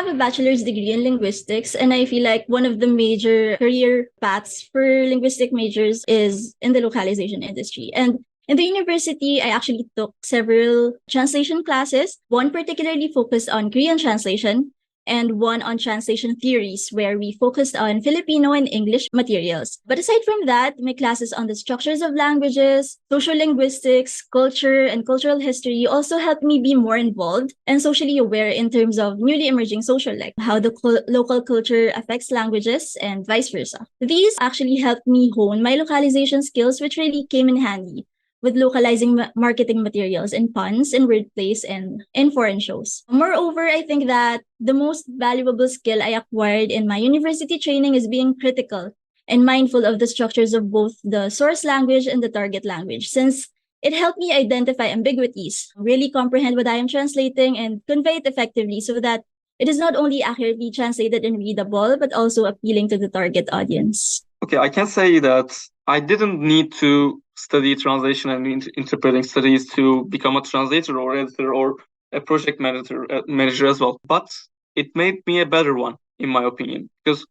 have a bachelor's degree in linguistics, and I feel like one of the major career paths for linguistic majors is in the localization industry. And in the university, I actually took several translation classes, one particularly focused on Korean translation, and one on translation theories, where we focused on Filipino and English materials. But aside from that, my classes on the structures of languages, social linguistics, culture, and cultural history also helped me be more involved and socially aware in terms of newly emerging social life, how the local culture affects languages, and vice versa. These actually helped me hone my localization skills, which really came in handy with localizing marketing materials and puns and wordplays and in foreign shows. Moreover, I think that the most valuable skill I acquired in my university training is being critical and mindful of the structures of both the source language and the target language, since it helped me identify ambiguities, really comprehend what I am translating, and convey it effectively so that it is not only accurately translated and readable, but also appealing to the target audience. Okay, I can say that I didn't need to study translation and interpreting studies to become a translator or editor or a project manager as well. But it made me a better one, in my opinion, because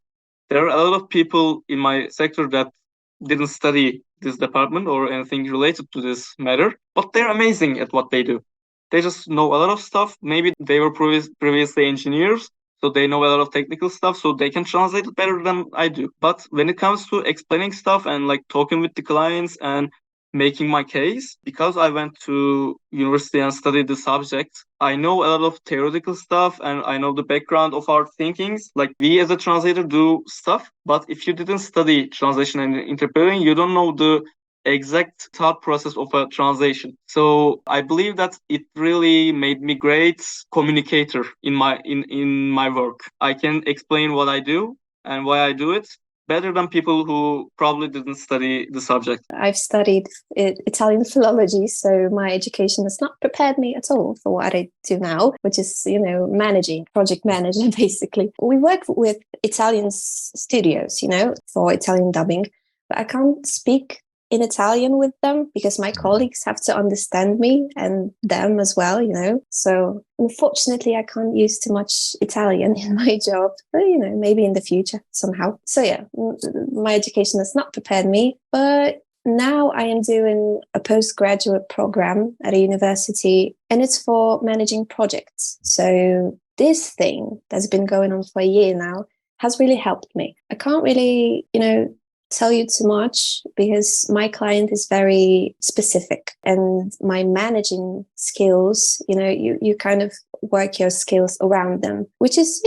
there are a lot of people in my sector that didn't study this department or anything related to this matter, but they're amazing at what they do. They just know a lot of stuff. Maybe they were previously engineers, so they know a lot of technical stuff, so they can translate it better than I do. But when it comes to explaining stuff and like talking with the clients and making my case, because I went to university and studied the subject, I know a lot of theoretical stuff and I know the background of our thinkings. Like we as a translator do stuff, but if you didn't study translation and interpreting, you don't know the exact thought process of a translation. So I believe that it really made me great communicator in my work. I can explain what I do and why I do it better than people who probably didn't study the subject. I've studied Italian philology, so my education has not prepared me at all for what I do now, which is, managing, project manager, basically. We work with Italian studios, for Italian dubbing, but I can't speak in Italian with them because my colleagues have to understand me and them as well, So unfortunately, I can't use too much Italian in my job, but, maybe in the future somehow. So yeah, my education has not prepared me, but now I am doing a postgraduate program at a university and it's for managing projects. So this thing that's been going on for a year now has really helped me. I can't really, tell you too much because my client is very specific and my managing skills, you kind of work your skills around them, which is,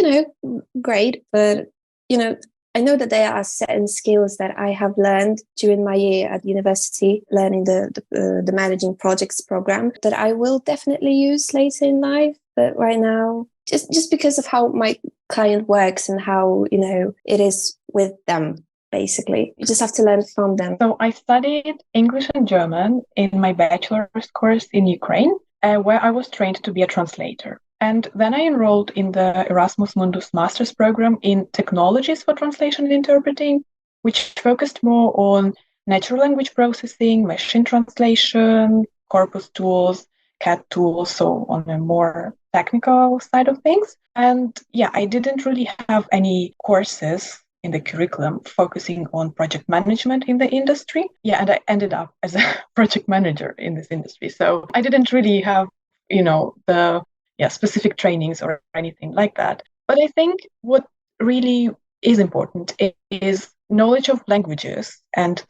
great. But, I know that there are certain skills that I have learned during my year at university, learning the managing projects program that I will definitely use later in life. But right now, just because of how my client works and how, it is with them. Basically, you just have to learn from them. So I studied English and German in my bachelor's course in Ukraine, where I was trained to be a translator. And then I enrolled in the Erasmus Mundus master's program in technologies for translation and interpreting, which focused more on natural language processing, machine translation, corpus tools, CAT tools, so on a more technical side of things. And yeah, I didn't really have any courses in the curriculum focusing on project management in the industry. Yeah, and I ended up as a project manager in this industry. So I didn't really have, the specific trainings or anything like that. But I think what really is important is knowledge of languages and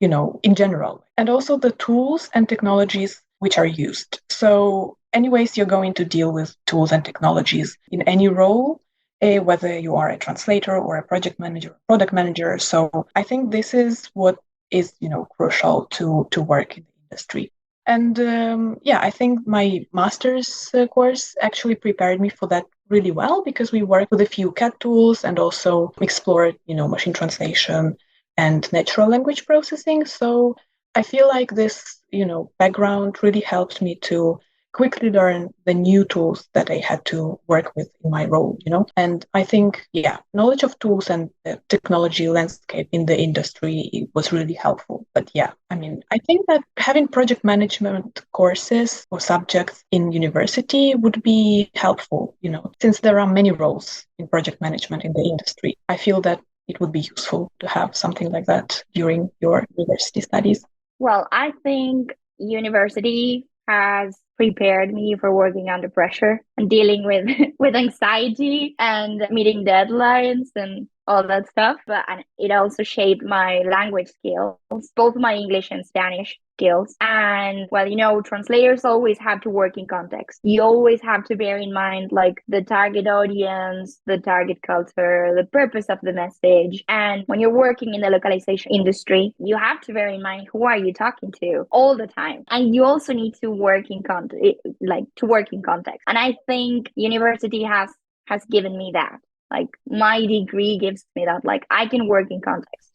in general, and also the tools and technologies which are used. So anyways, you're going to deal with tools and technologies in any role, whether you are a translator or a project manager, product manager. So I think this is what is, crucial to work in the industry. And I think my master's course actually prepared me for that really well because we worked with a few CAT tools and also explored, machine translation and natural language processing. So I feel like this, background really helped me to quickly learn the new tools that I had to work with in my role, And I think, knowledge of tools and the technology landscape in the industry was really helpful. But I think that having project management courses or subjects in university would be helpful, since there are many roles in project management in the industry. I feel that it would be useful to have something like that during your university studies. Well, I think university has prepared me for working under pressure and dealing with with anxiety and meeting deadlines and all that stuff. But and it also shaped my language skills, both my English and Spanish skills. And well, translators always have to work in context. You always have to bear in mind like the target audience, the target culture, the purpose of the message. And when you're working in the localization industry, you have to bear in mind who are you talking to all the time. And you also need to work in context. And I think university has given me that. Like my degree gives me that. Like I can work in context.